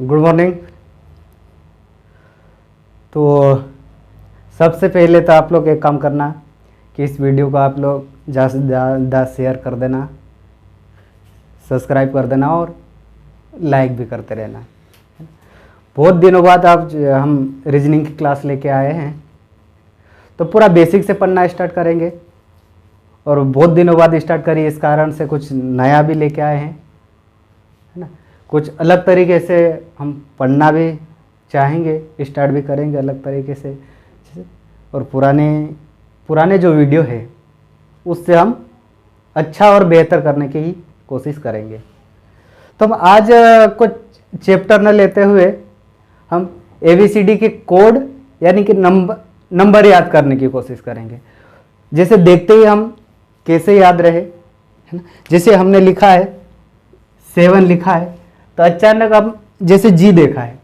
Good morning. तो सबसे पहले तो आप लोग एक काम करना कि इस वीडियो को आप लोग ज़्यादा से ज़्यादा शेयर कर देना, सब्सक्राइब कर देना और लाइक भी करते रहना। बहुत दिनों बाद हम रीजनिंग की क्लास लेके आए हैं, तो पूरा बेसिक से पढ़ना स्टार्ट करेंगे और बहुत दिनों बाद स्टार्ट करिए, इस कारण से कुछ नया भी लेके आए हैं, है ना। कुछ अलग तरीके से हम पढ़ना भी चाहेंगे, स्टार्ट भी करेंगे अलग तरीके से। और पुराने जो वीडियो है उससे हम अच्छा और बेहतर करने की ही कोशिश करेंगे। तो हम आज कुछ चैप्टर न लेते हुए हम ABCD के कोड यानी कि नंबर याद करने की कोशिश करेंगे। जैसे देखते ही हम कैसे याद रहे, है ना। जैसे हमने लिखा है 7 लिखा है, तो अचानक हम जैसे G देखा है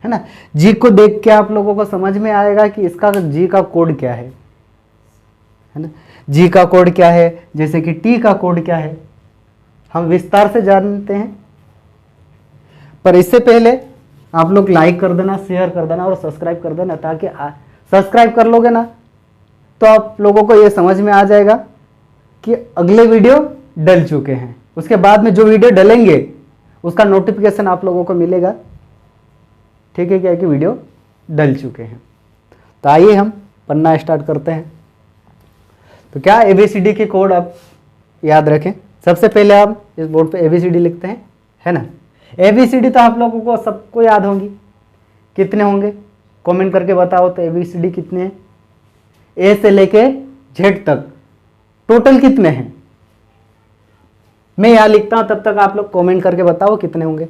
ना। G को देख के आप लोगों को समझ में आएगा कि इसका G का कोड क्या है ना। G का कोड क्या है, जैसे कि T का कोड क्या है, हम विस्तार से जानते हैं। पर इससे पहले आप लोग लाइक कर देना, शेयर कर देना और सब्सक्राइब कर देना, ताकि सब्सक्राइब कर लोगे ना तो आप लोगों को ये समझ में आ जाएगा कि अगले वीडियो डल चुके हैं। उसके बाद में जो वीडियो डलेंगे उसका नोटिफिकेशन आप लोगों को मिलेगा, ठीक है, क्या कि वीडियो डल चुके हैं। तो आइए हम पढ़ना स्टार्ट करते हैं। तो क्या ABCD के कोड आप याद रखें। सबसे पहले आप इस बोर्ड पे ABCD लिखते हैं, है ना। ABCD तो आप लोगों को सबको याद होंगी। कितने होंगे कमेंट करके बताओ तो ABCD कितने हैं, A से लेके Z तक टोटल कितने हैं। मैं यहां लिखता हूं, तब तक आप लोग कमेंट करके बताओ कितने होंगे।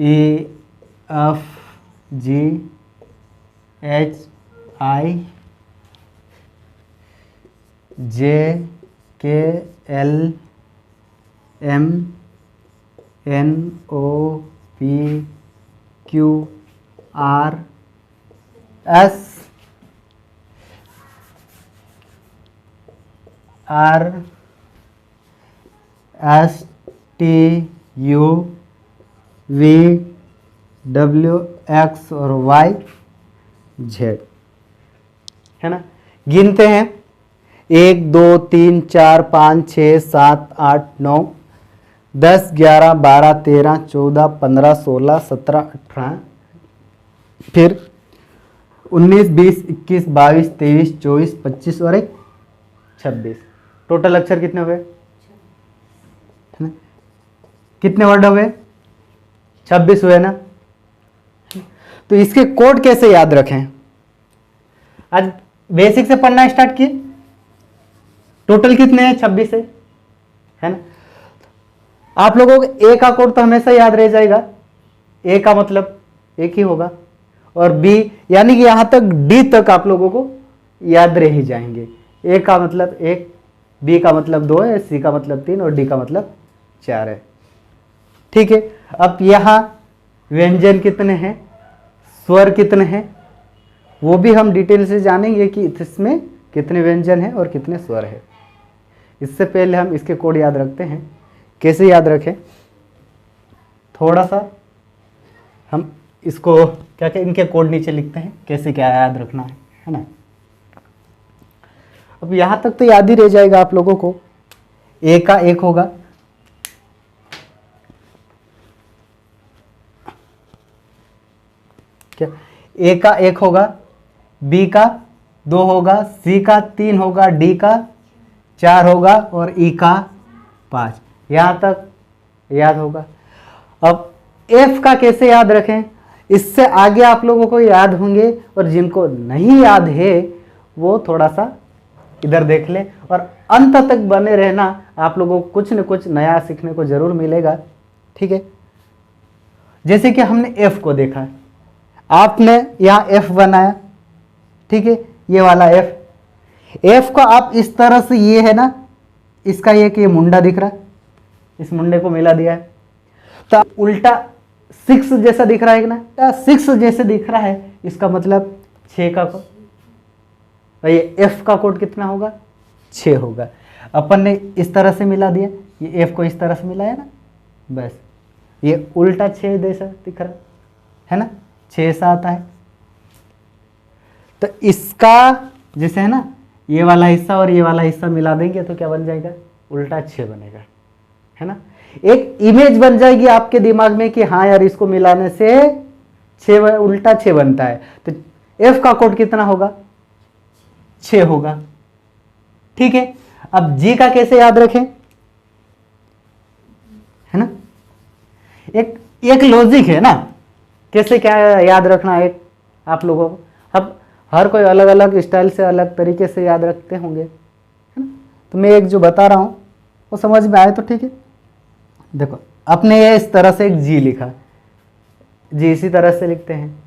E F G H I J K L M N O P Q R S T U V W X और Y Z, है ना। गिनते हैं 1 2 3 4 5 6 7 8 9 10 11 12 13 14 15 16 17 18, फिर 19 20 21 22 23 24 25 और 1 26। टोटल अक्षर कितने हुए, है ना। कितने वर्ड हुए, 26 हुए ना। तो इसके कोड कैसे याद रखें। आज बेसिक से पढ़ना स्टार्ट किए। टोटल कितने हैं, 26 है ना। आप लोगों को A का कोड तो हमेशा याद रह जाएगा। A का मतलब एक ही होगा, और B यानी कि यहां तक D तक आप लोगों को याद रह ही जाएंगे। A का मतलब 1, B का मतलब 2 है, C का मतलब 3 और D का मतलब 4 है, ठीक है। अब यहां व्यंजन कितने हैं, स्वर कितने हैं, वो भी हम डिटेल से जानेंगे कि इसमें कितने व्यंजन हैं और कितने स्वर हैं। इससे पहले हम इसके कोड याद रखते हैं। कैसे याद रखें, थोड़ा सा हम इसको क्या क्या इनके कोड नीचे लिखते हैं, कैसे क्या याद रखना है ना। अब यहां तक तो याद ही रह जाएगा आप लोगों को। A का 1 होगा, क्या A का 1 होगा, B का 2 होगा, C का 3 होगा, D का 4 होगा और E का 5। यहां तक याद होगा। अब F का कैसे याद रखें, इससे आगे आप लोगों को याद होंगे, और जिनको नहीं याद है वो थोड़ा सा इधर देख ले और अंत तक बने रहना। आप लोगों को कुछ न कुछ नया सीखने को जरूर मिलेगा, ठीक है। जैसे कि हमने F को देखा, आपने यहाँ F बनाया, ठीक है, ये वाला F को आप इस तरह से, ये है ना इसका ये मुंडा दिख रहा है, इस मुंडे को मिला दिया है, तो उल्टा 6 जैसा दिख रहा है ना, 6 जैसे दिख रहा है, इसका मतलब 6 का कोड। तो ये F का कोड कितना होगा, 6 होगा। अपन ने इस तरह से मिला दिया, ये F को इस तरह से मिलाया ना, बस ये उल्टा 6 जैसा दिख रहा है ना, 6 सा आता है। तो इसका जैसे है ना, ये वाला हिस्सा और ये वाला हिस्सा मिला देंगे तो क्या बन जाएगा, उल्टा 6 बनेगा, है ना। एक इमेज बन जाएगी आपके दिमाग में कि हाँ यार इसको मिलाने से 6 उल्टा 6 बनता है। तो F का कोड कितना होगा, 6 होगा, ठीक है। अब G का कैसे याद रखें, है ना, एक लॉजिक है ना, कैसे क्या याद रखना है आप लोगों को। अब हर कोई अलग अलग स्टाइल से अलग तरीके से याद रखते होंगे, है ना। तो मैं एक जो बता रहा हूँ वो समझ में आए तो ठीक है। देखो अपने ये इस तरह से एक जी लिखा, जी इसी तरह से लिखते हैं,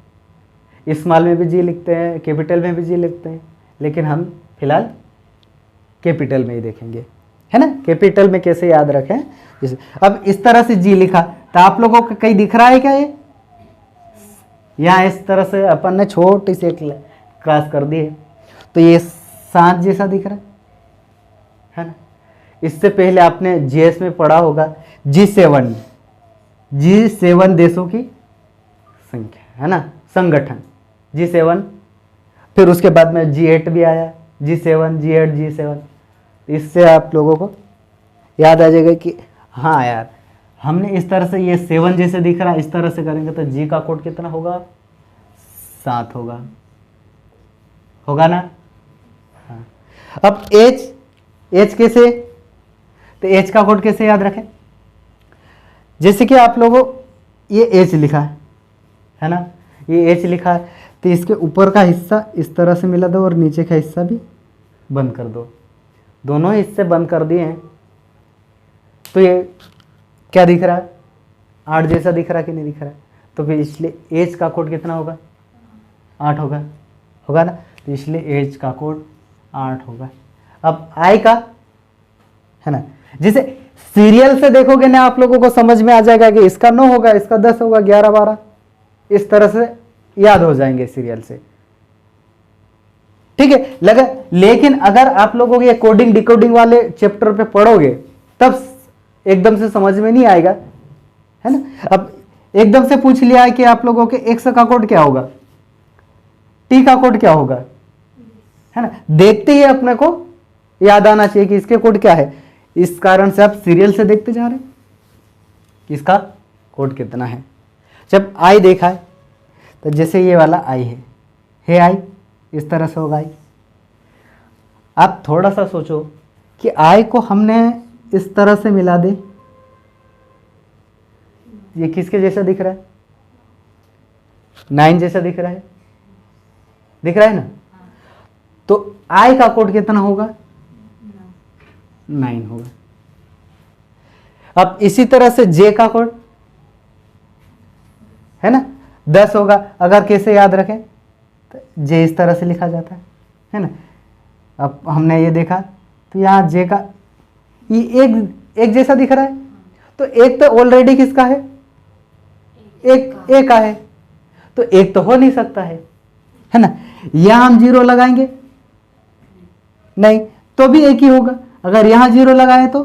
स्मॉल में भी जी लिखते हैं, कैपिटल में भी जी लिखते हैं, लेकिन हम फिलहाल कैपिटल में ही देखेंगे, है ना। कैपिटल में कैसे याद रखें, जैसे अब इस तरह से जी लिखा तो आप लोगों को कहीं दिख रहा है क्या, ये यहाँ इस तरह से अपन ने छोटी सी क्रॉस कर दी है तो ये 7 जैसा दिख रहा है ना। इससे पहले आपने जीएस में पढ़ा होगा G7 देशों की संख्या, है ना, संगठन G7। फिर उसके बाद में G8 भी आया, G7 G8 G7। इससे आप लोगों को याद आ जाएगा कि हाँ यार हमने इस तरह से, ये 7 जैसे दिख रहा है, इस तरह से करेंगे तो G का कोड कितना होगा, 7 होगा ना। हाँ। अब H कैसे, तो H का कोड कैसे याद रखें, जैसे कि आप लोगों ये H लिखा है ना, ये H लिखा है तो इसके ऊपर का हिस्सा इस तरह से मिला दो और नीचे का हिस्सा भी बंद कर दो, दोनों हिस्से बंद कर दिए हैं तो ये क्या दिख रहा है, 8 जैसा दिख रहा है कि नहीं दिख रहा है। तो फिर इसलिए H का कोड कितना होगा, 8 होगा ना। तो इसलिए H का कोड 8 होगा। अब I का, है ना, जैसे सीरियल से देखोगे ना आप लोगों को समझ में आ जाएगा कि इसका 9 होगा, इसका 10 होगा, 11 12, इस तरह से याद हो जाएंगे सीरियल से, ठीक है लगा। लेकिन अगर आप लोगों के कोडिंग डिकोडिंग वाले चैप्टर पे पढ़ोगे तब एकदम से समझ में नहीं आएगा, है ना। अब एकदम से पूछ लिया है कि आप लोगों के X का कोड क्या होगा, T का कोड क्या होगा, है ना, देखते ही अपने को याद आना चाहिए कि इसके कोड क्या है। इस कारण से आप सीरियल से देखते जा रहे हैं कि इसका कोड कितना है। जब I देखा है तो जैसे ये वाला I है I, इस तरह से होगा I। आप थोड़ा सा सोचो कि I को हमने इस तरह से मिला दे, ये किसके जैसा दिख रहा है, 9 जैसा दिख रहा है ना। तो I का कोड कितना होगा, 9 होगा। अब इसी तरह से J का कोड, है ना, 10 होगा। अगर कैसे याद रखें तो J इस तरह से लिखा जाता है ना। अब हमने ये देखा तो यहाँ J का ये एक जैसा दिख रहा है, तो एक तो ऑलरेडी किसका है, एक का है, तो एक तो हो नहीं सकता है ना। यहां हम 0 लगाएंगे नहीं तो भी एक ही होगा, अगर यहां 0 लगाए तो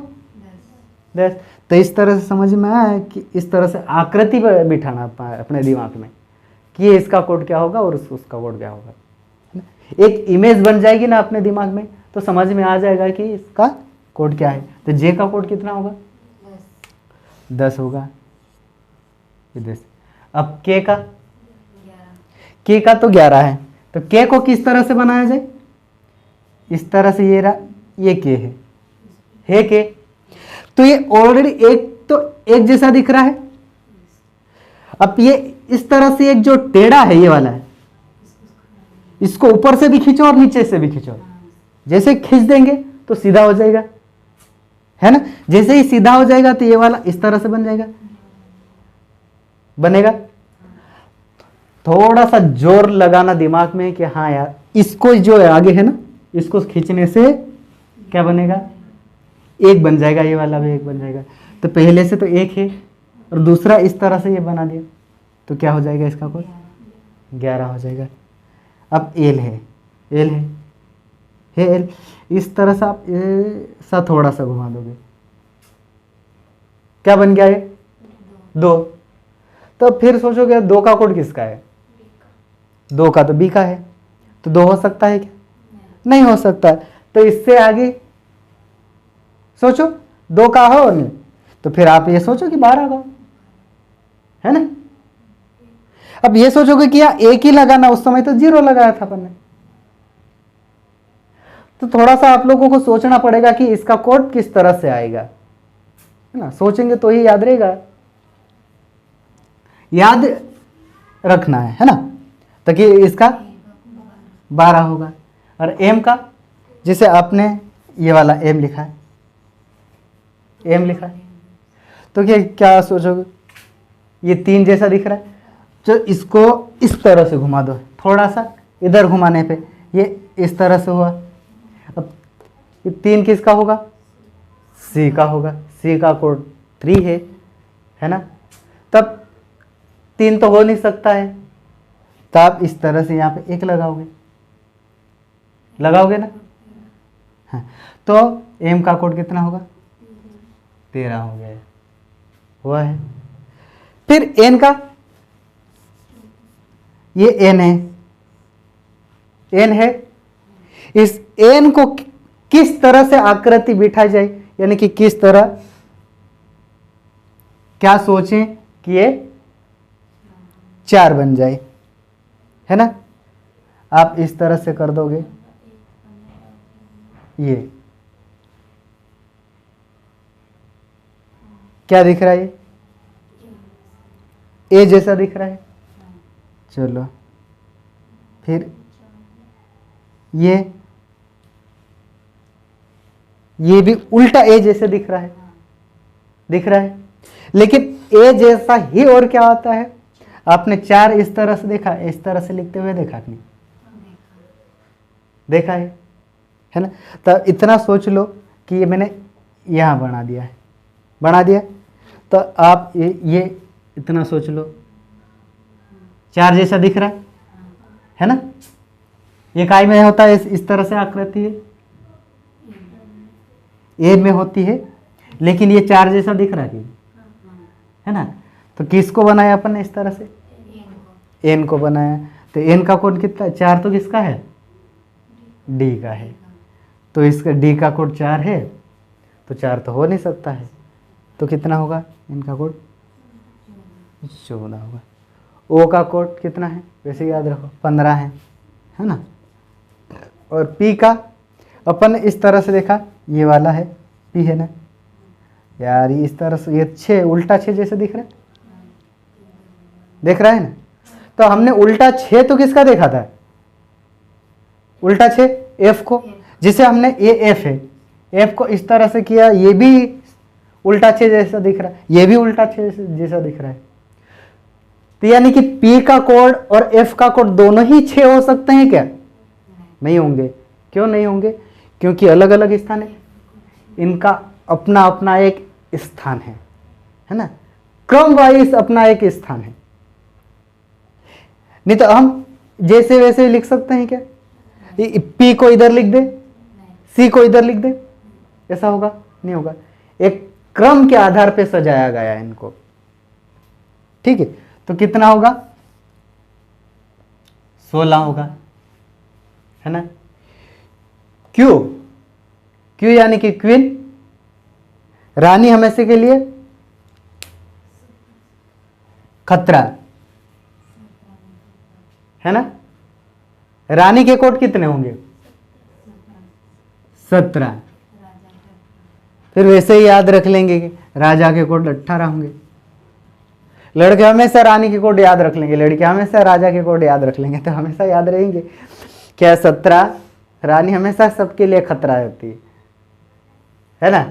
10। तो इस तरह से समझ में आया कि इस तरह से आकृति पर बिठाना अपने दिमाग में कि ये इसका कोड क्या होगा और उसका कोड क्या होगा, है ना? एक इमेज बन जाएगी ना अपने दिमाग में तो समझ में आ जाएगा कि इसका कोड क्या है। तो J का कोड कितना होगा, 10 होगा, 10। अब K का तो 11 है, तो K को किस तरह से बनाया जाए, इस तरह से ये रहा, ये K है K। तो ये ऑलरेडी एक जैसा दिख रहा है। अब ये इस तरह से एक जो टेढ़ा है ये वाला है, इसको ऊपर से भी खींचो और नीचे से भी खींचो, जैसे खींच देंगे तो सीधा हो जाएगा, है ना। जैसे ही सीधा हो जाएगा तो ये वाला इस तरह से बनेगा। थोड़ा सा जोर लगाना दिमाग में कि हाँ यार इसको जो है आगे है ना, इसको खींचने से क्या बनेगा, एक बन जाएगा, ये वाला भी एक बन जाएगा। तो पहले से तो एक है और दूसरा इस तरह से ये बना दिया तो क्या हो जाएगा, इसका कोड 11 हो जाएगा। अब एल है है एल। इस तरह से आप ऐसा थोड़ा सा घुमा दोगे, क्या बन गया ये 2। तो फिर सोचोगे 2 का कोड किसका है, 2 का तो बी का है, तो 2 हो सकता है क्या, नहीं हो सकता। तो इससे आगे सोचो 2 का हो नहीं, तो फिर आप ये सोचो कि 12 का, है ना। अब ये सोचोगे कि यार एक ही लगाना, उस समय तो 0 लगाया था अपन ने। तो थोड़ा सा आप लोगों को सोचना पड़ेगा कि इसका कोड किस तरह से आएगा, है ना। सोचेंगे तो ही याद रहेगा, याद रखना है ना। तो कि इसका 12 होगा। और एम का, जैसे आपने ये वाला एम लिखा है, एम लिखा है, तो क्या सोचोगे, ये 3 जैसा दिख रहा है, तो इसको इस तरह से घुमा दो, थोड़ा सा इधर घुमाने पे ये इस तरह से हुआ। अब ये 3 किसका होगा, सी का होगा, सी का कोड 3 है ना। तब 3 तो हो नहीं सकता है, तो आप इस तरह से यहाँ पे 1 लगाओगे ना। हाँ, तो एम का कोड कितना होगा, 13 हो गया, हुआ है। फिर एन का, ये एन है, एन है, इस एन को किस तरह से आकृति बिठाई जाए, यानी कि किस तरह, क्या सोचें कि ये 4 बन जाए, है ना। आप इस तरह से कर दोगे, ये क्या दिख रहा है, ये ए जैसा दिख रहा है। चलो फिर ये भी उल्टा ए जैसे दिख रहा है, लेकिन ए जैसा ही और क्या होता है, आपने 4 इस तरह से देखा, इस तरह से लिखते हुए देखा कि नहीं, देखा है ना। तो इतना सोच लो कि ये मैंने यहाँ बना दिया, तो आप ये इतना सोच लो, 4 जैसा दिख रहा है ना। ये काय में होता है, इस तरह से आकृति है, ए में होती है, लेकिन ये 4 जैसा दिख रहा है ना। तो किसको बनाया अपन ने इस तरह से, एन को बनाया। तो एन का कोड कितना है, 4 तो किसका है, डी का है। तो इसका डी का कोड 4 है, तो 4 तो हो नहीं सकता है, तो कितना होगा इनका कोड, 14 होगा। ओ का कोड कितना है, वैसे याद रखो 15 है ना। और पी का अपन इस तरह से देखा, ये वाला है पी, है ना यार, इस तरह से ये 6 उल्टा 6 जैसे दिख रहा है ना। तो हमने उल्टा 6 तो किसका देखा था, उल्टा 6 एफ को, जिसे हमने ये एफ है, एफ को इस तरह से किया, ये भी उल्टा 6 जैसा दिख रहा है, ये भी उल्टा 6 जैसा दिख रहा है। तो यानी कि पी का कोड और एफ का कोड दोनों ही 6 हो सकते हैं क्या, नहीं होंगे। क्यों नहीं होंगे, क्योंकि अलग अलग स्थान है, इनका अपना अपना एक स्थान है ना, क्रम वाइज अपना एक स्थान है। नहीं तो हम जैसे वैसे लिख सकते हैं क्या, पी को इधर लिख दे, सी को इधर लिख दे, ऐसा होगा, नहीं होगा। एक क्रम के आधार पे सजाया गया है इनको, ठीक है। तो कितना होगा, 16 होगा, है ना। क्यू, क्यू यानी कि क्वीन, रानी हमेशा के लिए खतरा, है ना। रानी के कोड कितने होंगे, 17। फिर वैसे ही याद रख लेंगे कि राजा के कोड 18 होंगे। लड़के हमेशा रानी के कोड याद रख लेंगे, लड़के हमेशा राजा के कोड याद रख लेंगे, तो हमेशा याद रहेंगे क्या, 17। रानी हमेशा सबके लिए खतरा होती है ना।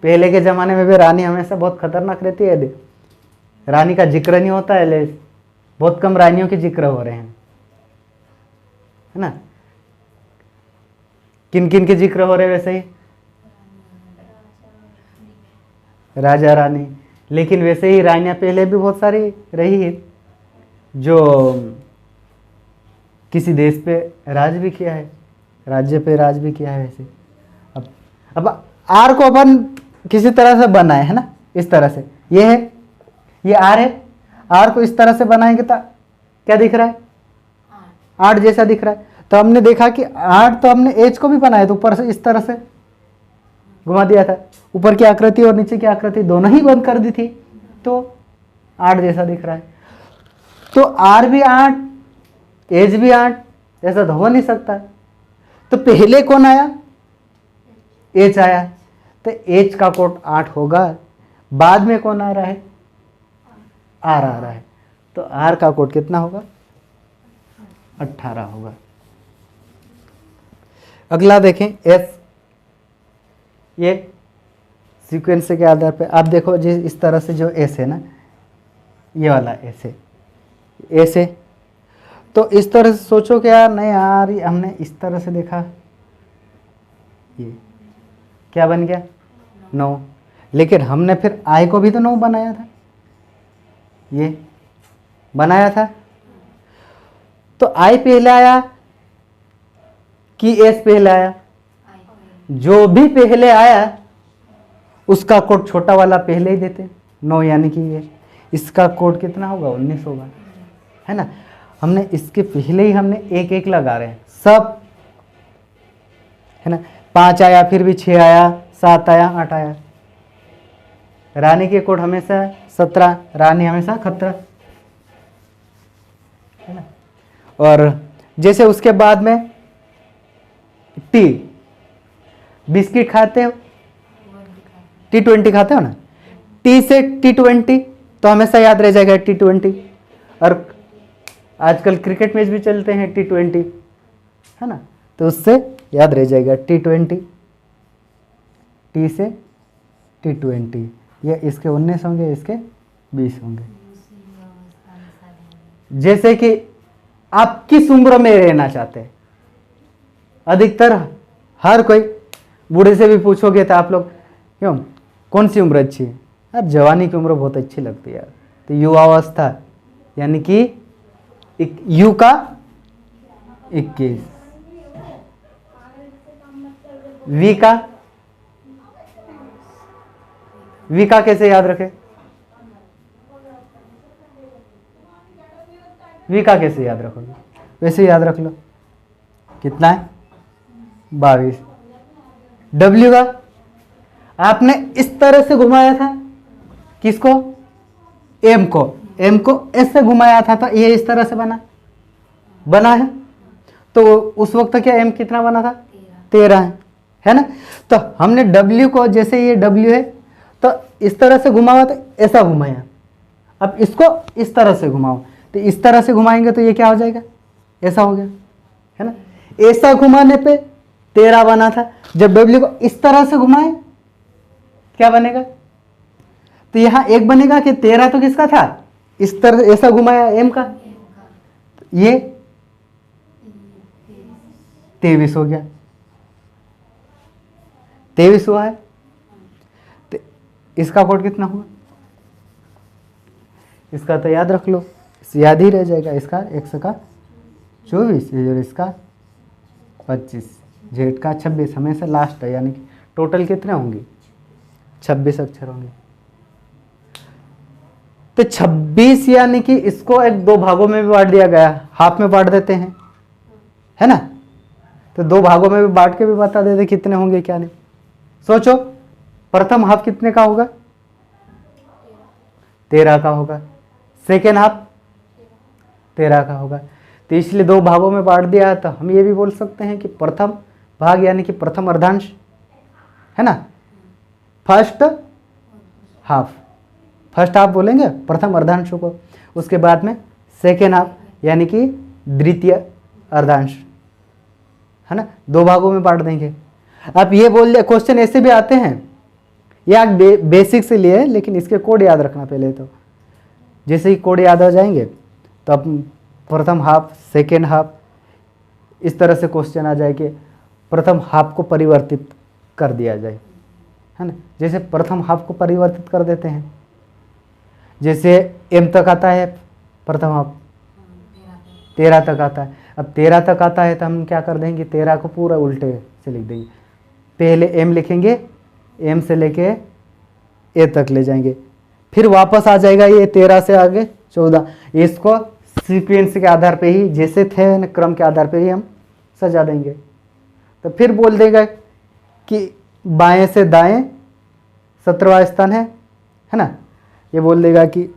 पहले के ज़माने में भी रानी हमेशा बहुत खतरनाक रहती है, रानी का जिक्र नहीं होता है, बहुत कम रानियों के जिक्र हो रहे हैं, है ना। किन किन के जिक्र हो रहे वैसे ही, राजा रानी, लेकिन वैसे ही रानियां पहले भी बहुत सारी रही है, जो किसी देश पे राज भी किया है राज्य पे राज भी किया है वैसे। अब आर को अपन किसी तरह से बनाए है ना, इस तरह से, ये है, ये आर है, आर को इस तरह से बनाएंगे तो क्या दिख रहा है, 8 जैसा दिख रहा है। तो हमने देखा कि 8 तो हमने एच को भी बनाया तो ऊपर से इस तरह से घुमा दिया था, ऊपर की आकृति और नीचे की आकृति दोनों ही बंद कर दी थी, तो 8 जैसा दिख रहा है। तो आर भी 8, एच भी 8, ऐसा तो हो नहीं सकता। तो पहले कौन आया, एच आया, तो एच का कोड 8 होगा। बाद में कौन आ रहा है, आर आ रहा है, तो आर का कोड कितना होगा, 18 होगा। अगला देखें एस, ये सीक्वेंस के आधार पे आप देखो जी, इस तरह से जो एस है ना, ये वाला एस है, एस है, तो इस तरह से सोचो कि यार नहीं यार हमने इस तरह से देखा, ये क्या बन गया 9, लेकिन हमने फिर आई को भी तो 9 बनाया था, ये बनाया था। तो आई पहले आया कि एस पहले आया, जो भी पहले आया उसका कोड छोटा वाला पहले ही देते 9, यानी कि ये इसका कोड कितना होगा, 19 होगा, है ना। हमने इसके पहले ही हमने एक एक लगा रहे हैं सब, है ना। 5 आया, फिर भी 6 आया, 7 आया, 8 आया। रानी के कोड हमेशा 17, रानी हमेशा खतरा, है ना। और जैसे उसके बाद में टी, बिस्किट खाते हो, T20 खाते हो ना, टी से T20 तो हमेशा याद रह जाएगा T20। और आजकल क्रिकेट मैच भी चलते हैं T20, है ना, तो उससे याद रह जाएगा T20, टी से T20। ये इसके 19 होंगे, इसके 20 होंगे। जैसे कि आप किस उम्र में रहना चाहते हैं, अधिकतर हर कोई, बूढ़े से भी पूछोगे तो आप लोग क्यों, कौन सी उम्र अच्छी है, यार जवानी की उम्र बहुत अच्छी लगती है यार। तो युवावस्था यानी कि यू का 21, वी का कैसे याद रखें, वी का कैसे याद रखोगे, वैसे याद रख लो, कितना है 22। डब्ल्यू का आपने इस तरह से घुमाया था, किसको, एम को ऐसे घुमाया था, तो ये इस तरह से बना है। तो उस वक्त क्या एम कितना बना था, 13 है ना। तो हमने डब्ल्यू को, जैसे ये डब्ल्यू है तो इस तरह से घुमावा, तो ऐसा घुमाया। अब इसको इस तरह से घुमाओ, तो इस तरह से घुमाएंगे तो ये क्या हो जाएगा, ऐसा हो गया, है ना। ऐसा घुमाने पे 13 बना था। जब डब्ल्यू को इस तरह से घुमाए क्या बनेगा, तो यहां 1 बनेगा कि 13 तो किसका था, इस तरह ऐसा घुमाया एम का, ये 23 हो गया, 23 हुआ है। तो इसका कोड कितना हुआ, इसका तो याद रख लो, याद ही रह जाएगा, इसका x का 24 और इसका 25, जेड का 26, हमेशा लास्ट है, यानी कि टोटल कितने होंगे, 26 अक्षर होंगे। तो 26 यानी कि इसको 2 भागों में भी बांट दिया गया, हाफ में बांट देते हैं, है ना। तो 2 भागों में भी बांट के भी बता देते कितने होंगे क्या नहीं। सोचो प्रथम हाफ कितने का होगा, 13 का होगा, सेकेंड हाफ 13 का होगा। तो इसलिए 2 भागों में बांट दिया, तो हम ये भी बोल सकते हैं कि प्रथम भाग यानी कि प्रथम अर्धांश, है ना, फर्स्ट हाफ बोलेंगे प्रथम अर्धांश को, उसके बाद में सेकेंड हाफ यानी कि द्वितीय अर्धांश, है ना। 2 भागों में बांट देंगे। आप ये बोल दिया, क्वेश्चन ऐसे भी आते हैं, ये बेसिक से लिए, लेकिन इसके कोड याद रखना पहले। तो जैसे ही कोड याद आ जाएंगे तो अब प्रथम हाफ, सेकेंड हाफ, इस तरह से क्वेश्चन आ जाए कि प्रथम हाफ को परिवर्तित कर दिया जाए, है ना। जैसे प्रथम हाफ को परिवर्तित कर देते हैं, जैसे एम तक आता है प्रथम हाफ, 13 तक आता है, अब 13 तक आता है तो हम क्या कर देंगे, 13 को पूरा उल्टे से लिख देंगे। पहले m लिखेंगे, m से लेके a तक ले जाएंगे, फिर वापस आ जाएगा ये 13 से आगे 14। इसको सीक्वेंस के आधार पे ही, जैसे थे क्रम के आधार पे ही हम सजा देंगे। तो फिर बोल देगा कि बाएं से दाएं 17वां स्थान है ना, ये बोल देगा कि,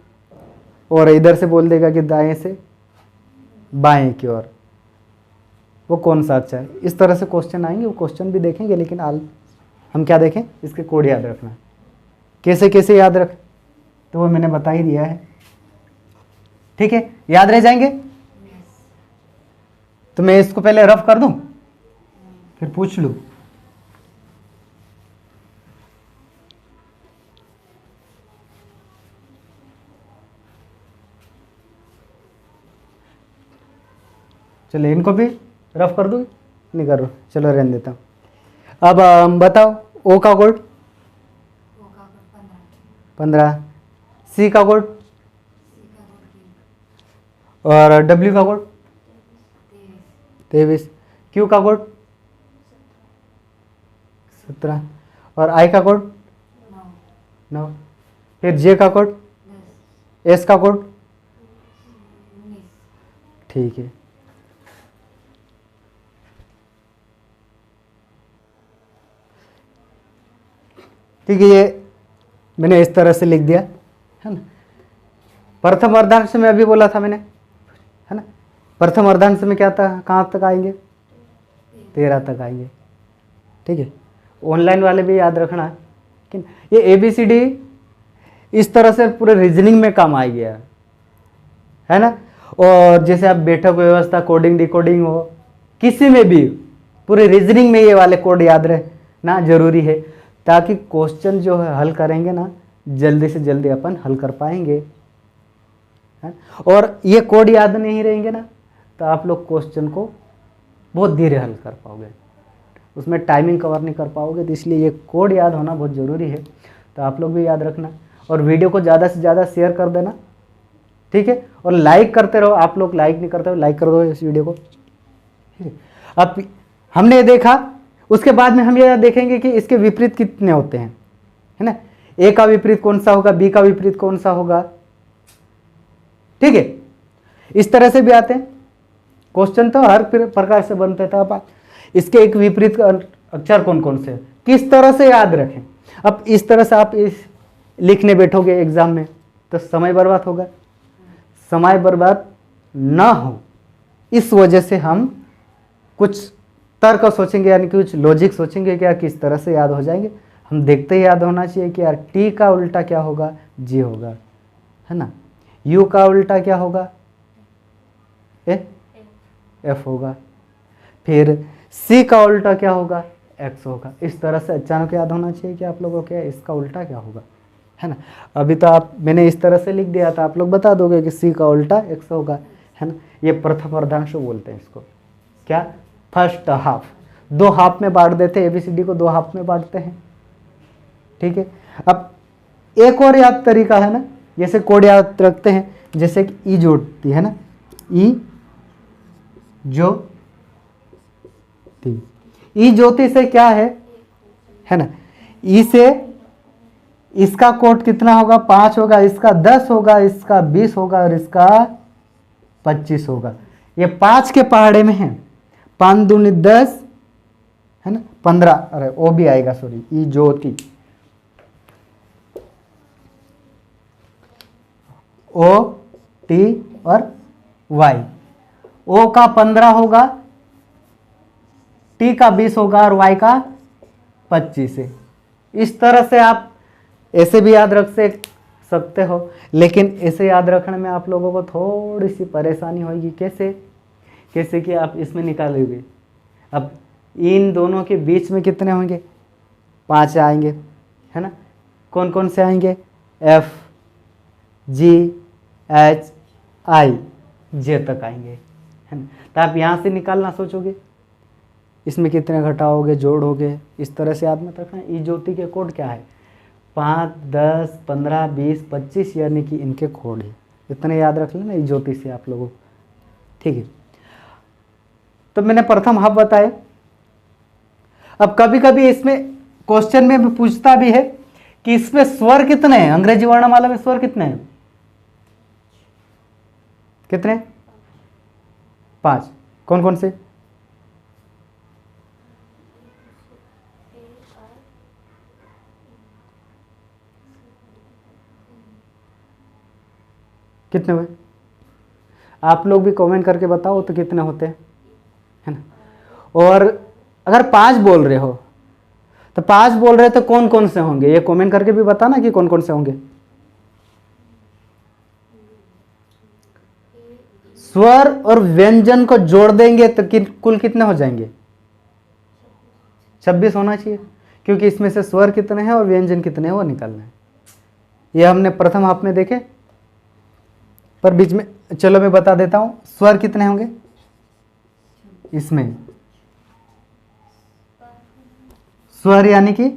और इधर से बोल देगा कि दाएं से बाएं की ओर वो कौन सा अच्छा है। इस तरह से क्वेश्चन आएंगे, वो क्वेश्चन भी देखेंगे, लेकिन हम क्या देखें, इसके कोड याद रखना। कैसे कैसे याद रख, तो वो मैंने बता ही दिया है। ठीक है, याद रह जाएंगे। तो मैं इसको पहले रफ कर दूं, फिर पूछ लूं। चलो इनको भी रफ कर दूं, नहीं कर रहा, चलो रहने देता हूँ। अब बताओ, ओ का कोड 15, सी का कोड और डब्ल्यू का कोड 23, क्यू का कोड 17 और आई का कोड 9, फिर जे का कोड, एस का कोड। ठीक है, ठीक है, ये मैंने इस तरह से लिख दिया है ना। प्रथम अर्धांश में अभी बोला था मैंने, है ना, प्रथम अर्धांश में क्या था, कहाँ तक आएंगे, 13 तक आएंगे। ठीक है, ऑनलाइन वाले भी याद रखना कि ये ABCD इस तरह से पूरे रीजनिंग में काम आ गया है ना। और जैसे आप बैठक व्यवस्था, कोडिंग डिकोडिंग हो, किसी में भी पूरे रीजनिंग में ये वाले कोड याद रहना जरूरी है, ताकि क्वेश्चन जो है हल करेंगे ना, जल्दी से जल्दी अपन हल कर पाएंगे। और ये कोड याद नहीं रहेंगे ना, तो आप लोग क्वेश्चन को बहुत धीरे हल कर पाओगे, उसमें टाइमिंग कवर नहीं कर पाओगे। तो इसलिए ये कोड याद होना बहुत ज़रूरी है, तो आप लोग भी याद रखना। और वीडियो को ज़्यादा से ज़्यादा शेयर कर देना, ठीक है, और लाइक करते रहो। आप लोग लाइक नहीं करते हो, लाइक कर दो इस वीडियो को। ठीक है, अब हमने ये देखा, उसके बाद में हम ये देखेंगे कि इसके विपरीत कितने होते हैं, है ना। ए का विपरीत कौन सा होगा, बी का विपरीत कौन सा होगा। ठीक है, इस तरह से भी आते हैं क्वेश्चन, तो हर प्रकार से बनते थे। अब इसके एक विपरीत अक्षर कौन कौन से, किस तरह से याद रखें। अब इस तरह से आप इस लिखने बैठोगे एग्जाम में, तो समय बर्बाद होगा। समय बर्बाद ना हो, इस वजह से हम कुछ तर्क सोचेंगे, यानी कि कुछ लॉजिक सोचेंगे कि यार किस तरह से याद हो जाएंगे। हम देखते ही याद होना चाहिए कि यार टी का उल्टा क्या होगा, जी होगा, है ना। यू का उल्टा क्या होगा, एफ होगा। फिर सी का उल्टा क्या होगा, एक्स होगा। इस तरह से अचानक याद होना चाहिए कि आप लोगों को क्या इसका उल्टा क्या होगा, है ना। अभी तो मैंने इस तरह से लिख दिया था, आप लोग बता दोगे कि सी का उल्टा एक्स होगा, है ना। ये प्रथम अर्धांश बोलते हैं इसको, क्या, फर्स्ट हाफ। 2 हाफ में बांट देते हैं, ABCD को 2 हाफ में बांटते हैं। ठीक है, अब एक और याद तरीका है ना, जैसे कोड याद रखते हैं, जैसे कि ई जोड़ती है ना, ई ज्योति से क्या है ना, ई से इसका कोड कितना होगा, 5 होगा, इसका 10 होगा, इसका 20 होगा और इसका 25 होगा। ये 5 के पहाड़े में है, 5 दूनी 10, है ना, 15, अरे ओ भी आएगा, सॉरी, ई ज्योति, ओ टी और वाई। ओ का 15 होगा, टी का 20 होगा और वाई का 25 है। इस तरह से आप ऐसे भी याद रख सकते हो, लेकिन ऐसे याद रखने में आप लोगों को थोड़ी सी परेशानी होगी। कैसे कि आप इसमें निकालोगे, अब इन दोनों के बीच में कितने होंगे, 5 आएंगे, है ना। कौन कौन से आएंगे, एफ, जी, एच, आई, जे तक आएंगे, है ना। तो आप यहाँ से निकालना सोचोगे, इसमें कितने घटाओगे, जोड़ोगे, इस तरह से याद मत रखना। ई ज्योति के कोड क्या है, 5, 10, 15, 20, 25, यानी कि इनके कोड है। इतने याद रख लेना ई ज्योति से आप लोगों, ठीक है। तो मैंने प्रथम हाफ बताया। अब कभी कभी इसमें क्वेश्चन में पूछता भी है कि इसमें स्वर कितने हैं, अंग्रेजी वर्णमाला में स्वर कितने हैं, कितने? 5। कौन कौन से? कितने हुए? आप लोग भी कमेंट करके बताओ तो कितने होते हैं, है ना। और अगर 5 बोल रहे हो तो 5 बोल रहे तो कौन कौन से होंगे, ये कमेंट करके भी बताना कि कौन कौन से होंगे। स्वर और व्यंजन को जोड़ देंगे तो कुल कितने हो जाएंगे? 26 होना चाहिए, क्योंकि इसमें से स्वर कितने हैं और व्यंजन कितने हैं वो निकालना है। ये हमने प्रथम हाफ में देखे, पर बीच में चलो मैं बता देता हूं स्वर कितने होंगे इसमें। स्वर यानी कि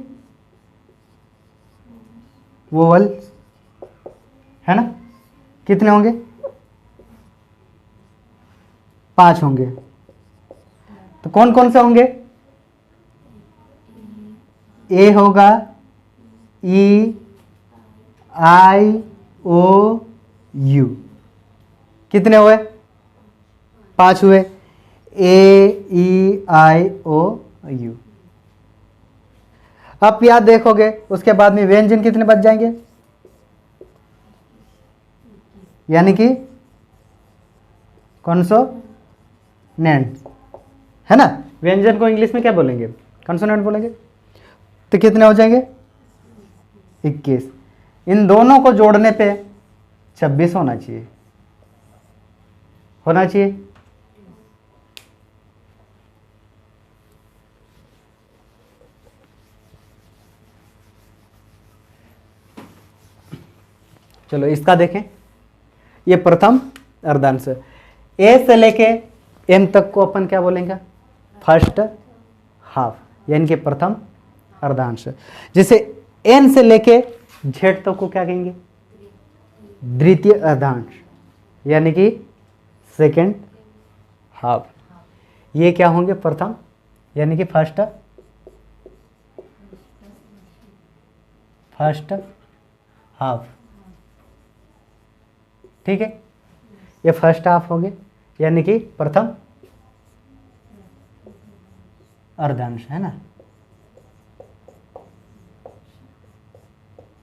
वोवल, है ना, कितने होंगे? 5 होंगे। तो कौन कौन से होंगे? ए होगा, ई, आई, ओ, यू। कितने हुए? 5 हुए। ए, ई, आई, ओ, यू। अब याद देखोगे उसके बाद में व्यंजन कितने बच जाएंगे, यानी कि कॉन्सोनेंट, है ना। व्यंजन को इंग्लिश में क्या बोलेंगे? कॉन्सोनेंट बोलेंगे। तो कितने हो जाएंगे? 21। इन दोनों को जोड़ने पे 26 होना चाहिए, होना चाहिए। चलो इसका देखें। ये प्रथम अर्धांश। ए से लेके एम तक को अपन क्या बोलेंगे? फर्स्ट हाफ, यानी कि प्रथम अर्धांश। जैसे एन से लेके जेड तक को क्या कहेंगे? द्वितीय अर्धांश, यानी कि सेकेंड हाफ। ये क्या होंगे? प्रथम, यानी कि फर्स्ट हाफ। ठीक है, ये फर्स्ट हाफ हो गए, यानी कि प्रथम अर्धांश, है ना,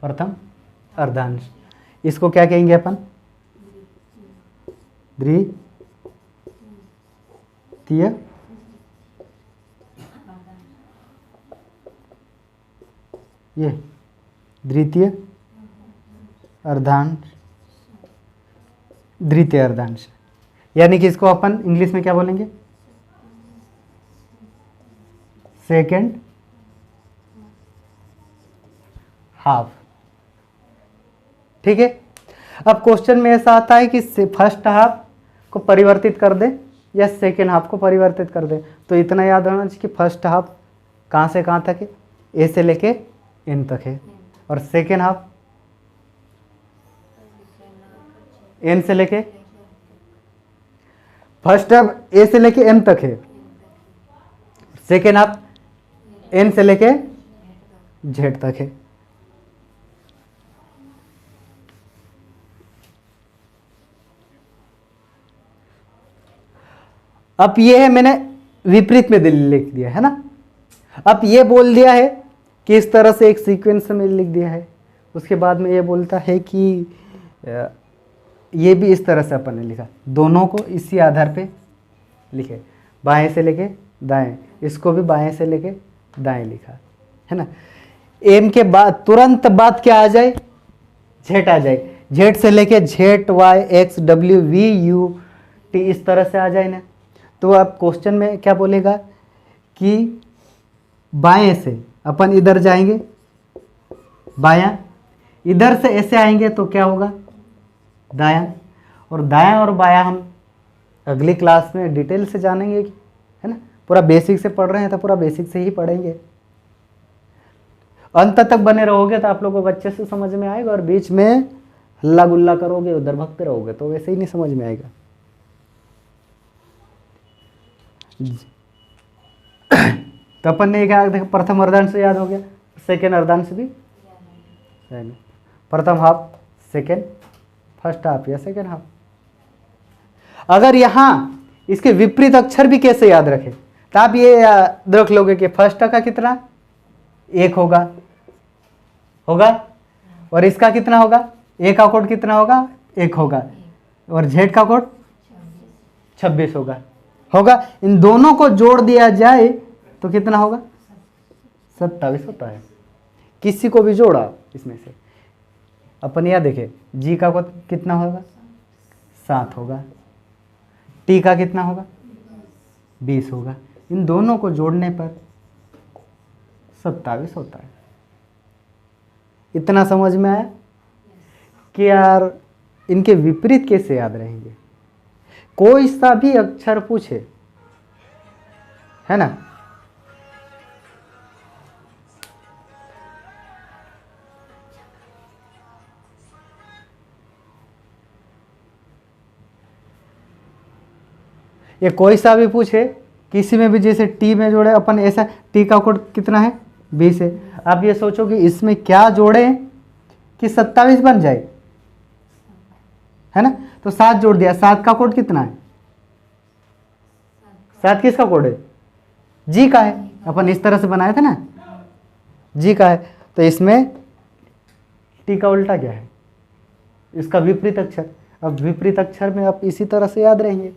प्रथम अर्धांश। इसको क्या कहेंगे अपन? द्वितीय ये द्वितीय अर्धांश, द्वितीय अर्धांश, यानी कि इसको अपन इंग्लिश में क्या बोलेंगे? Second half. ठीक है। अब क्वेश्चन में ऐसा आता है कि फर्स्ट हाफ को परिवर्तित कर दे या सेकेंड हाफ को परिवर्तित कर दे। तो इतना याद होना चाहिए कि फर्स्ट हाफ कहाँ से कहाँ तक है? ए से लेके एन तक है, और सेकेंड हाफ एन से लेके, फर्स्ट हाफ ए से लेके एम तक है, सेकेंड हाफ एन से लेके जेड तक है। अब ये है, मैंने विपरीत में लिख दिया है ना। अब ये बोल दिया है कि इस तरह से एक सीक्वेंस में लिख दिया है। उसके बाद में ये बोलता है कि ये भी इस तरह से अपन ने लिखा, दोनों को इसी आधार पे लिखे, बाएं से लेके दाएं, इसको भी बाएं से लेके दाएं लिखा, है ना। एम के बाद तुरंत बाद क्या आ जाए? जेड आ जाए। जेड से लेके Z, Y, X, W, V, U, T, इस तरह से आ जाए ना। तो अब क्वेश्चन में क्या बोलेगा कि बाएं से अपन इधर जाएंगे, बायां, इधर से ऐसे आएंगे तो क्या होगा? दायां। और दायां और बायां हम अगली क्लास में डिटेल से जानेंगे, है ना। पूरा बेसिक से पढ़ रहे हैं तो पूरा बेसिक से ही पढ़ेंगे। अंत तक बने रहोगे तो आप लोगों को अच्छे से समझ में आएगा, और बीच में हल्ला गुल्ला करोगे, उधर भगते रहोगे तो वैसे ही नहीं समझ में आएगा। तो अपन ने क्या देखा, प्रथम अर्धांश याद हो गया, सेकेंड अर्धांश भी, प्रथम हाफ, सेकेंड, फर्स्ट हाफ या सेकेंड हाफ। अगर यहां इसके विपरीत अक्षर भी कैसे याद रखें, तो आप ये याद रख लोगे कि फर्स्ट का कितना 1 होगा, और इसका कितना होगा, ए का कोड कितना होगा 1 होगा, और जेड का कोड 26 होगा। इन दोनों को जोड़ दिया जाए तो कितना होगा, 27 होता है। किसी को भी जोड़ा इसमें से, अपन यह देखें, जी का कोड कितना होगा 7 होगा, टी का कितना होगा 20 होगा। इन दोनों को जोड़ने पर 27 होता है। इतना समझ में आया कि यार इनके विपरीत कैसे याद रहेंगे। कोई सा भी अक्षर पूछे, है ना, ये कोई सा भी पूछे, किसी में भी, जैसे टी में जोड़े अपन, ऐसा टी का कोड कितना है 20 है। आप ये सोचो कि इसमें क्या जोड़े कि 27 बन जाए, है ना। तो 7 जोड़ दिया, 7 का कोड कितना है, 7 किसका कोड है, जी का है। अपन इस तरह से बनाए थे ना, जी का है। तो इसमें टी का उल्टा क्या है, इसका विपरीत अक्षर। अब विपरीत अक्षर में आप इसी तरह से याद रहेंगे।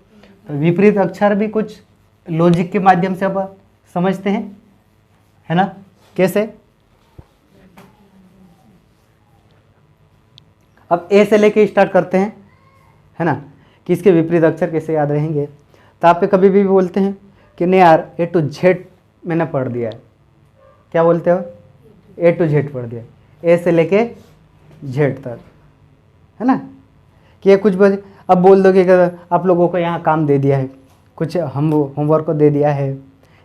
तो विपरीत अक्षर भी कुछ लॉजिक के माध्यम से अब समझते हैं, है ना। कैसे, अब ए से लेके स्टार्ट करते हैं, है ना, कि इसके विपरीत अक्षर कैसे याद रहेंगे। तो आप कभी भी बोलते हैं कि नहीं यार ए टू जेड मैंने पढ़ दिया है, क्या बोलते हो, ए टू जेड पढ़ दिया, ए से लेके जेड तक, है ना। कि ये कुछ बजे अब बोल दोगे कि आप लोगों को यहाँ काम दे दिया है, कुछ होमवर्क को दे दिया है,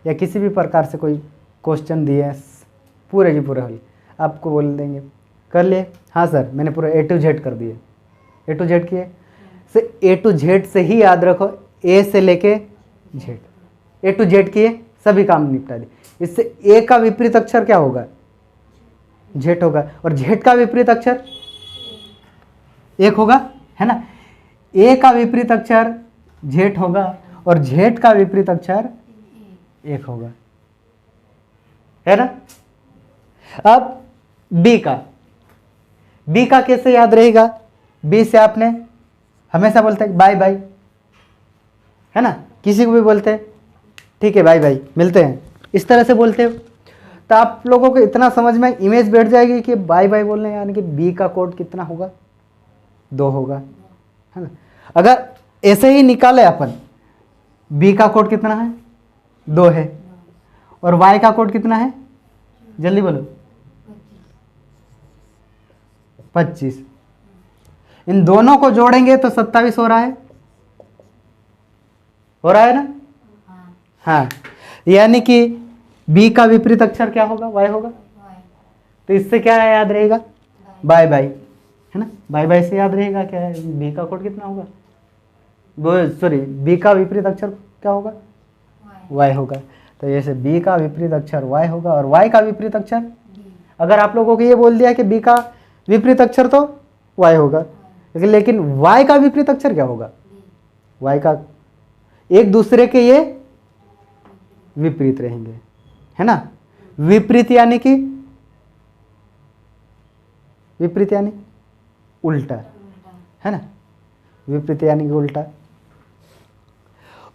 या किसी भी प्रकार से कोई क्वेश्चन दिए हैं, पूरे की पूरे हल आपको बोल देंगे कर लिए, हाँ सर मैंने पूरा ए टू जेड कर दिए, ए टू जेड किए से ए टू जेड से ही याद रखो, ए से लेके जेड, ए टू जेड किए सभी काम निपटा दिए। इससे ए का विपरीत अक्षर क्या होगा, जेड होगा, और जेड का विपरीत अक्षर 1 होगा, है ना। ए का विपरीत अक्षर जेड होगा और जेड का विपरीत अक्षर 1 होगा, है ना। अब बी का कैसे याद रहेगा, बी से आपने हमेशा बोलते हैं बाय बाय, है ना, किसी को भी बोलते हैं ठीक है बाय बाय मिलते हैं, इस तरह से बोलते हो। तो आप लोगों को इतना समझ में इमेज बैठ जाएगी कि बाय बाय बोलने, यानी कि बी का कोड कितना होगा 2 होगा, है ना। अगर ऐसे ही निकाले अपन, बी का कोड कितना है 2 है, और वाई का कोड कितना है, जल्दी बोलो 25। इन दोनों को जोड़ेंगे तो 27 हो रहा है ना। हाँ, यानी कि बी का विपरीत अक्षर क्या होगा, वाई होगा। तो इससे क्या याद रहेगा, बाय बाय, है ना। बाय बाय से याद रहेगा क्या है, बी का कोड कितना होगा, सॉरी बी का विपरीत अक्षर क्या होगा, वाई होगा। तो जैसे बी का विपरीत अक्षर वाई होगा और वाई का विपरीत अक्षर, अगर आप लोगों को ये बोल दिया कि बी का विपरीत अक्षर तो वाई होगा, लेकिन वाई का विपरीत अक्षर क्या होगा, वाई का, एक दूसरे के ये विपरीत रहेंगे, है ना। विपरीत यानी कि, विपरीत यानी उल्टा, है ना, विपरीत यानी कि उल्टा।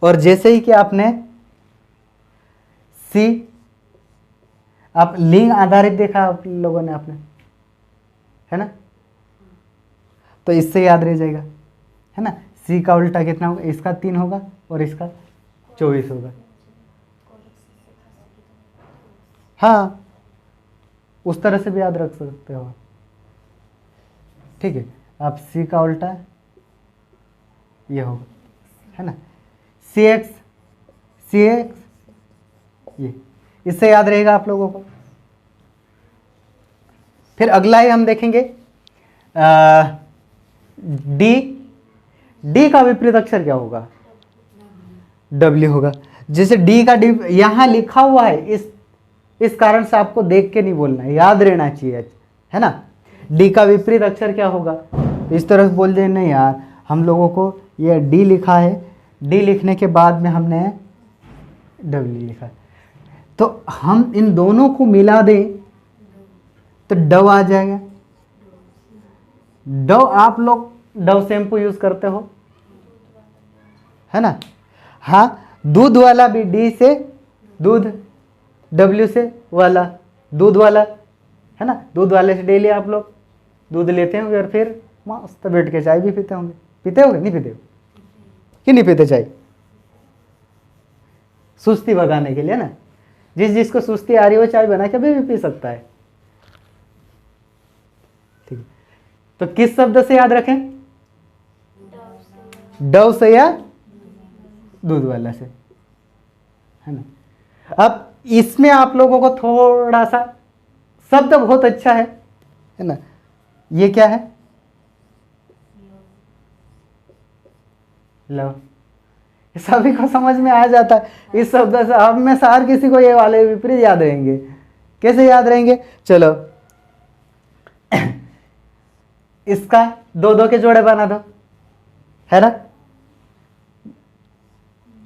और जैसे ही कि आपने सी, आप लिंग आधारित देखा आप लोगों ने आपने, है ना, तो इससे याद रह जाएगा, है ना। सी का उल्टा कितना होगा, इसका 3 होगा और इसका 24 होगा। हाँ, उस तरह से भी याद रख सकते हो, ठीक है। आप सी का उल्टा ये होगा, है ना, सी एक्स ये, इससे याद रहेगा आप लोगों को। फिर अगला ही हम देखेंगे डी का विपरीत अक्षर क्या होगा, डब्ल्यू होगा। जैसे डी का डी यहाँ लिखा हुआ है, इस कारण से आपको देख के नहीं बोलना है, याद रहना चाहिए, है ना। डी का विपरीत अक्षर क्या होगा, इस तरह से बोल दे नहीं यार, हम लोगों को ये डी लिखा है, डी लिखने के बाद में हमने डब्ल्यू लिखा है, तो हम इन दोनों को मिला दें तो डव आ जाएगा। डव, आप लोग डव शैम्पू यूज करते हो, है ना। हाँ, दूध वाला भी डी से दूध, डब्ल्यू से वाला, दूध वाला, है ना। दूध वाले से डेली आप लोग दूध लेते होंगे और फिर मस्त बैठ के चाय भी पीते होंगे। पीते होंगे, नहीं पीते हो कि नहीं पीते चाय, सुस्ती भगाने के लिए ना। जिसको सुस्ती आ रही हो चाय बना के भी पी सकता है, ठीक है। तो किस शब्द से याद रखें, डव से या दूध वाला से, है ना। अब इसमें आप लोगों को थोड़ा सा शब्द बहुत अच्छा है ना। ये क्या है, लो, सभी को समझ में आ जाता है इस शब्द से। अब में से हर किसी को ये वाले विपरीत याद रहेंगे। कैसे याद रहेंगे, चलो इसका दो दो के जोड़े बना दो, है ना।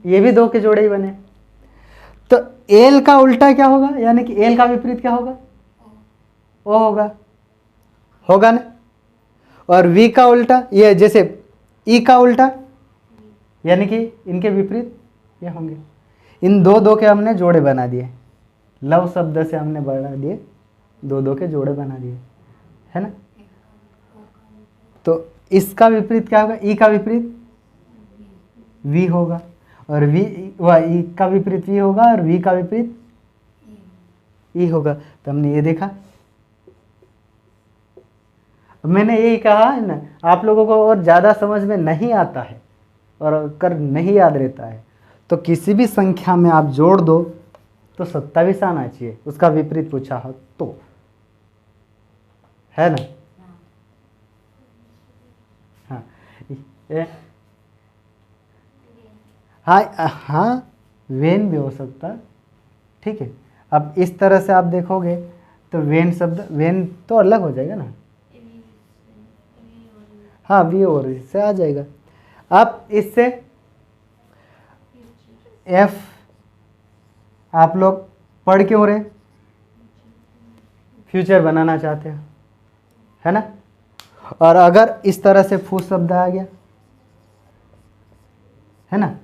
ये भी दो के जोड़े ही बने, तो एल का उल्टा क्या होगा, यानी कि एल का विपरीत क्या होगा, ओ होगा, होगा ना। और वी का उल्टा, ये जैसे ई का उल्टा, यानी कि इनके विपरीत ये होंगे। इन दो दो के हमने जोड़े बना दिए, लव शब्द से हमने बना दिए, दो दो के जोड़े बना दिए, है ना। तो इसका विपरीत क्या होगा, ई का विपरीत वी होगा, और वी ई का विपरीत वी होगा, और वी का विपरीत ई होगा। तो हमने ये देखा, मैंने यही कहा है ना, आप लोगों को और ज़्यादा समझ में नहीं आता है और कर नहीं याद रहता है, तो किसी भी संख्या में आप जोड़ दो तो 27 आना चाहिए, उसका विपरीत पूछा हो तो, है ना। हाँ हाँ हाँ, वेन भी हो सकता, ठीक है। अब इस तरह से आप देखोगे तो वेन शब्द, वेन तो अलग हो जाएगा ना, हाँ वी और इससे आ जाएगा। अब इससे एफ आप लोग पढ़ क्यों रहे, फ्यूचर बनाना चाहते हो, है ना। और अगर इस तरह से फू शब्द आ गया, है ना,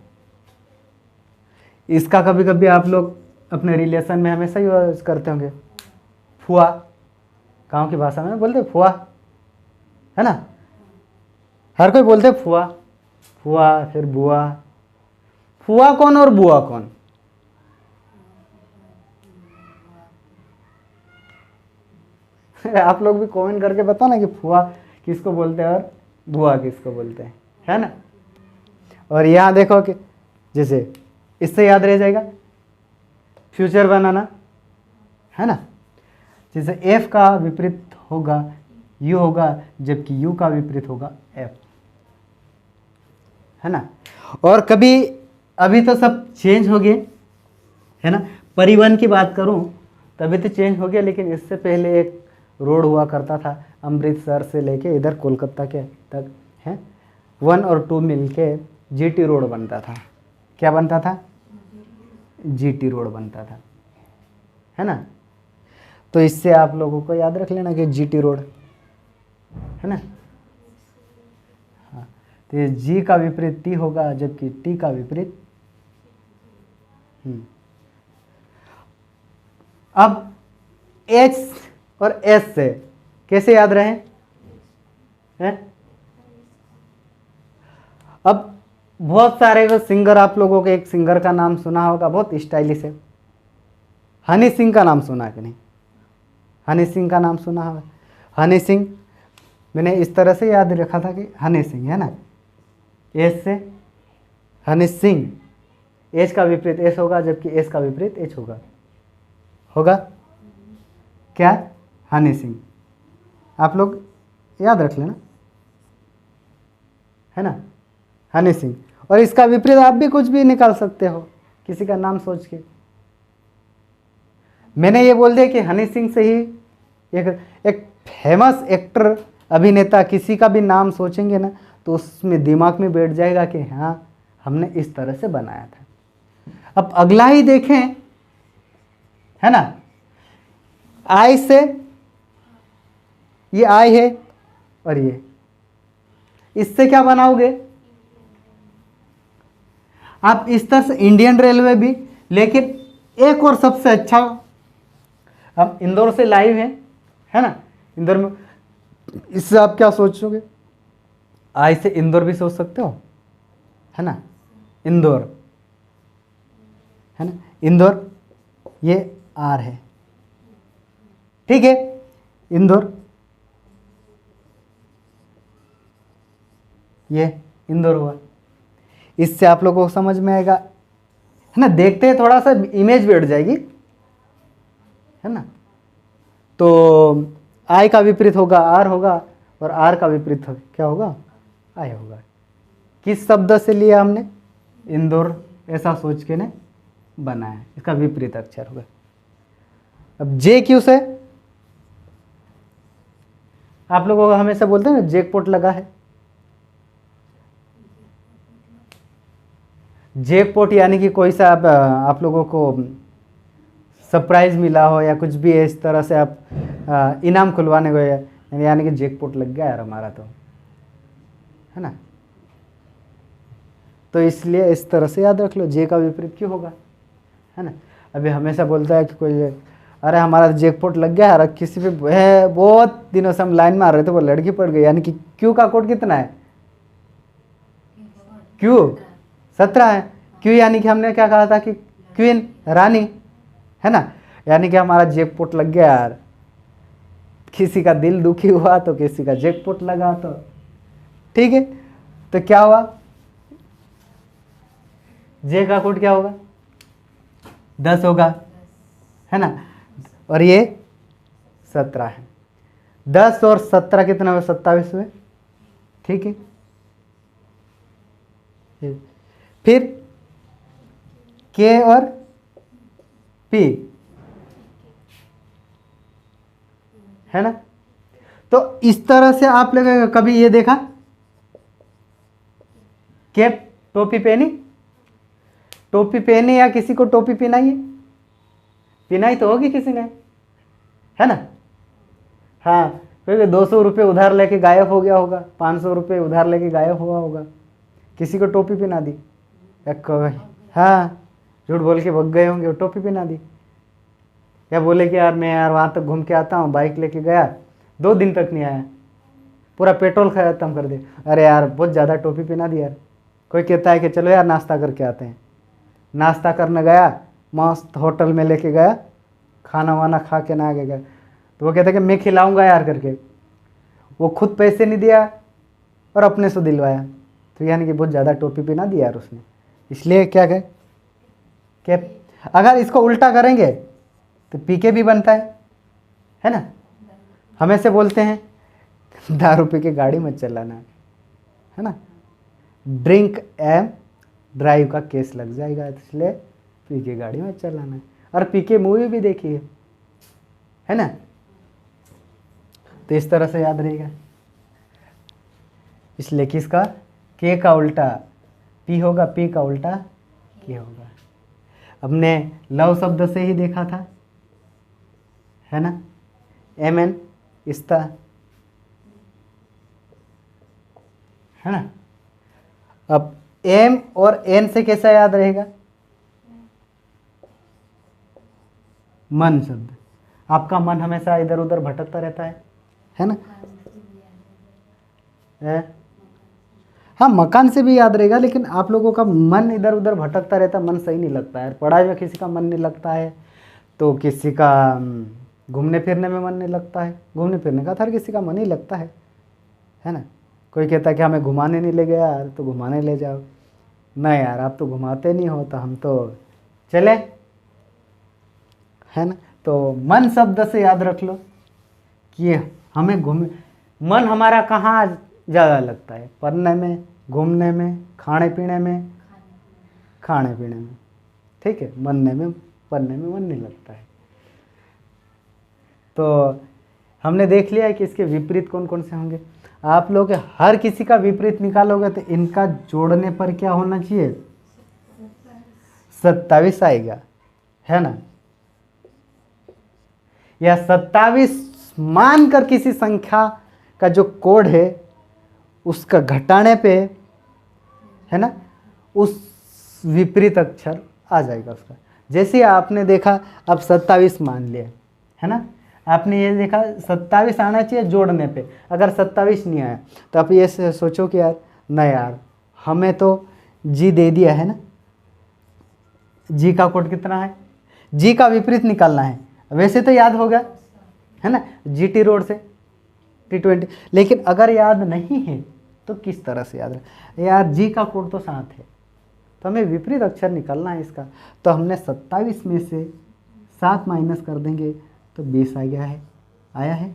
इसका कभी कभी आप लोग अपने रिलेशन में हमेशा यूज करते होंगे, फुआ, गांव की भाषा में बोलते फुआ, है ना। हर कोई बोलते फुआ, फुआ, फिर बुआ। फुआ कौन और बुआ कौन, आप लोग भी कमेंट करके बताओ ना कि फुआ किसको बोलते हैं और बुआ किसको बोलते हैं, है ना। और यहाँ देखो कि जैसे इससे याद रह जाएगा फ्यूचर बनाना, है ना। जैसे एफ का विपरीत होगा यू होगा, जबकि यू का विपरीत होगा एफ, है ना। और कभी अभी तो सब चेंज हो गए, है ना। परिवहन की बात करूं तभी तो चेंज हो गया, लेकिन इससे पहले एक रोड हुआ करता था अमृतसर से लेके इधर कोलकाता के तक, है। 1 और 2 मिलके जीटी रोड बनता था। क्या बनता था, जीटी रोड बनता था, है ना। तो इससे आप लोगों को याद रख लेना कि जीटी रोड, है ना। हाँ, तो ये जी का विपरीत टी होगा, जबकि टी का विपरीत। अब एच और एस से कैसे याद रहे, हैं? अब बहुत सारे सिंगर, आप लोगों के एक सिंगर का नाम सुना होगा, बहुत स्टाइलिश है, हनी सिंह का नाम सुना कि नहीं, हनी सिंह का नाम सुना होगा। हनी सिंह मैंने इस तरह से याद रखा था कि हनी सिंह, है ना, एस से हनी सिंह, एच का विपरीत एस होगा, जबकि एस का विपरीत एच होगा, होगा क्या, हनी सिंह। आप लोग याद रख लेना, है ना, हनी सिंह। और इसका विपरीत आप भी कुछ भी निकाल सकते हो, किसी का नाम सोच के। मैंने ये बोल दिया कि हनी सिंह से ही एक फेमस एक्टर अभिनेता किसी का भी नाम सोचेंगे ना तो उसमें दिमाग में बैठ जाएगा कि हाँ हमने इस तरह से बनाया था। अब अगला ही देखें, है ना, आई से, ये आई है और ये, इससे क्या बनाओगे आप इस तरह से इंडियन रेलवे भी। लेकिन एक और सबसे अच्छा, हम इंदौर से लाइव हैं, है ना, इंदौर में, इससे आप क्या सोचोगे, आई से इंदौर भी सोच सकते हो, है ना, इंदौर, है ना, इंदौर, ये आर है, ठीक है, इंदौर, ये इंदौर हुआ। इससे आप लोगों को समझ में आएगा, है ना, देखते हैं थोड़ा सा इमेज बैठ जाएगी, है ना। तो आई का विपरीत होगा आर होगा और आर का विपरीत क्या होगा, आई होगा। किस शब्द से लिया हमने, इंदौर, ऐसा सोच के ने बनाया, इसका विपरीत अक्षर होगा। अब जे क्यू से आप लोगों को हमेशा बोलते हैं ना जैकपॉट लगा है। जैकपॉट यानी कि कोई सा आप लोगों को सरप्राइज मिला हो या कुछ भी इस तरह से आप इनाम खुलवाने गए, यानी कि जैकपॉट लग गया यार हमारा, तो है ना। तो इसलिए इस तरह से याद रख लो, जे का विपरीत क्यों होगा, है ना। अभी हमेशा बोलता है कि कोई, अरे हमारा जैकपॉट लग गया यार, किसी पे है, बहुत दिनों से हम लाइन में आ रहे थे, वो लड़की पड़ गई, यानी कि क्यू का कोड कितना है, क्यू 17 है। क्यू यानी कि हमने क्या कहा था कि क्वीन, रानी, है ना, यानी कि हमारा जैकपॉट लग गया यार। किसी का दिल दुखी हुआ तो किसी का जैकपॉट लगा, तो ठीक है। तो क्या हुआ, जे का कोड क्या होगा, 10 होगा, है ना, और ये 17 है। 10 और 17 कितना हुआ, 27 हुए, ठीक है। फिर के और पी, है ना। तो इस तरह से आप लोग कभी ये देखा, कैप, टोपी पहनी, टोपी पहनी या किसी को टोपी पहनाई है, पहनाई तो होगी किसी ने, है ना। हाँ, क्योंकि 200 रुपये उधार लेके गायब हो गया होगा, 500 रुपये उधार लेके गायब हुआ होगा, किसी को टोपी पहना दी, हाँ, झूठ बोल के भग गए होंगे, टोपी पहना दी। या बोले कि यार मैं यार वहाँ तक घूम के आता हूँ, बाइक लेके गया, 2 दिन तक नहीं आया, पूरा पेट्रोल खत्म कर दे, अरे यार बहुत ज़्यादा टोपी पहना दी यार। कोई कहता है कि चलो यार नाश्ता करके आते हैं, नाश्ता करने गया, मस्त होटल में लेके गया, खाना वाना खा के ना आगे गया, तो वो कहता है कि मैं खिलाऊंगा यार करके, वो खुद पैसे नहीं दिया और अपने से दिलवाया, तो यानी कि बहुत ज़्यादा टोपी पहना दी यार उसने। इसलिए क्या कहे कि अगर इसको उल्टा करेंगे तो पीके भी बनता है ना। हमें से बोलते हैं दारू पी के गाड़ी मत चलाना, है ना, ड्रिंक एंड ड्राइव का केस लग जाएगा, इसलिए पी के गाड़ी मत चलाना। और पी के मूवी भी देखी है ना। तो इस तरह से याद रहेगा। इसलिए किसका, के का उल्टा पी होगा, पी का उल्टा के होगा। हमने लव शब्द से ही देखा था, है ना, एम एन, इस्ता, है ना। अब एम और एन से कैसा याद रहेगा, मन शब्द। आपका मन हमेशा इधर उधर भटकता रहता है ना। हाँ, मकान से भी याद रहेगा, लेकिन आप लोगों का मन इधर उधर भटकता रहता है, मन सही नहीं लगता है। पढ़ाई में किसी का मन नहीं लगता है, तो किसी का घूमने फिरने में मन नहीं लगता है, घूमने फिरने का हर किसी का मन ही लगता है ना। कोई कहता है कि हमें घुमाने नहीं ले गया यार, तो घुमाने ले जाओ, नहीं यार आप तो घुमाते नहीं हो, तो हम तो चले, है ना। तो मन शब्द से याद रख लो कि हमें मन हमारा कहाँ ज़्यादा लगता है, पढ़ने में, घूमने में, खाने पीने में, ठीक है, पढ़ने में मन नहीं लगता है। तो हमने देख लिया है कि इसके विपरीत कौन कौन से होंगे। आप लोग हर किसी का विपरीत निकालोगे तो इनका जोड़ने पर क्या होना चाहिए, 27 आएगा, है ना। या 27 मानकर किसी संख्या का जो कोड है उसका घटाने पे, है ना, उस विपरीत अक्षर आ जाएगा उसका। जैसे आपने देखा, अब 27 मान लिया, है ना, आपने ये देखा 27 आना चाहिए जोड़ने पे, अगर 27 नहीं आया तो आप ये सोचो कि यार नहीं यार, हमें तो जी दे दिया है ना, जी का कोड कितना है, जी का विपरीत निकालना है। वैसे तो याद होगा, है ना, जीटी रोड से T20, लेकिन अगर याद नहीं है तो किस तरह से याद रहे यार, जी का कोड तो 7 है, तो हमें विपरीत अक्षर निकालना है इसका। तो हमने 27 में से 7 माइनस कर देंगे तो 20 आ गया है, आया है।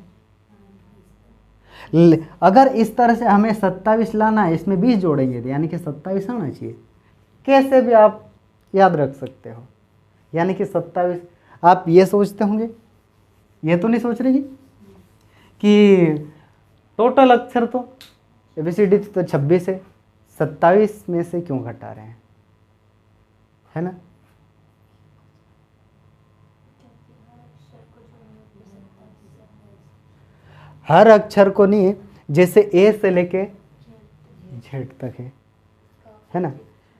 अगर इस तरह से हमें 27 लाना है, इसमें 20 जोड़ेंगे तो यानी कि 27 आना चाहिए। कैसे भी आप याद रख सकते हो, यानी कि 27। आप ये सोचते होंगे, ये तो नहीं सोच रही कि टोटल अक्षर तो ABCD तो 26 है, 27 में से क्यों घटा रहे हैं, है ना। हर अक्षर को नहीं, जैसे ए से लेके जेड तक है ना,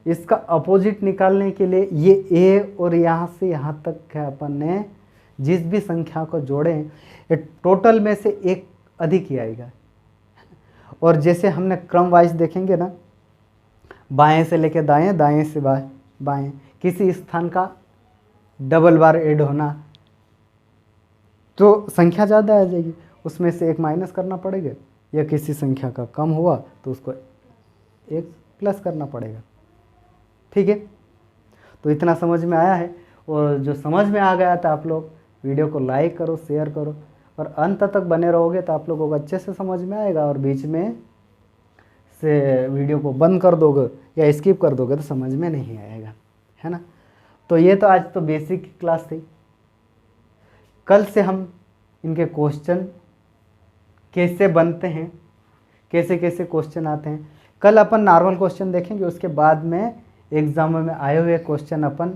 इसका अपोजिट निकालने के लिए ये ए और यहाँ से यहाँ तक है, अपन ने जिस भी संख्या को जोड़े ये टोटल में से एक अधिक ही आएगा। और जैसे हमने क्रम वाइज देखेंगे ना, बाएं से लेके दाएं, दाएं से बाएं, किसी स्थान का डबल बार ऐड होना तो संख्या ज़्यादा आ जाएगी, उसमें से एक माइनस करना पड़ेगा, या किसी संख्या का कम हुआ तो उसको एक प्लस करना पड़ेगा। ठीक है, तो इतना समझ में आया है। और जो समझ में आ गया था, आप लोग वीडियो को लाइक करो, शेयर करो, और अंत तक बने रहोगे तो आप लोगों को अच्छे से समझ में आएगा। और बीच में से वीडियो को बंद कर दोगे या स्किप कर दोगे तो समझ में नहीं आएगा, है ना। तो ये तो आज तो बेसिक क्लास थी। कल से हम इनके क्वेश्चन कैसे बनते हैं, कैसे कैसे क्वेश्चन आते हैं, कल अपन नॉर्मल क्वेश्चन देखेंगे। उसके बाद में एग्जाम में आए हुए क्वेश्चन अपन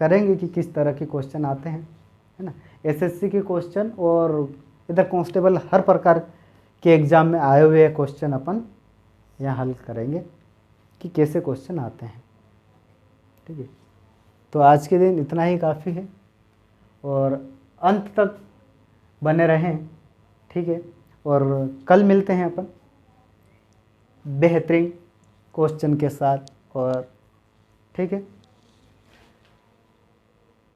करेंगे कि किस तरह के क्वेश्चन आते हैं, है ना। एसएससी के क्वेश्चन और इधर कांस्टेबल हर प्रकार के एग्ज़ाम में आए हुए क्वेश्चन अपन यहाँ हल करेंगे कि कैसे क्वेश्चन आते हैं। ठीक है, तो आज के दिन इतना ही काफ़ी है, और अंत तक बने रहें। ठीक है, और कल मिलते हैं अपन बेहतरीन क्वेश्चन के साथ। और ठीक है।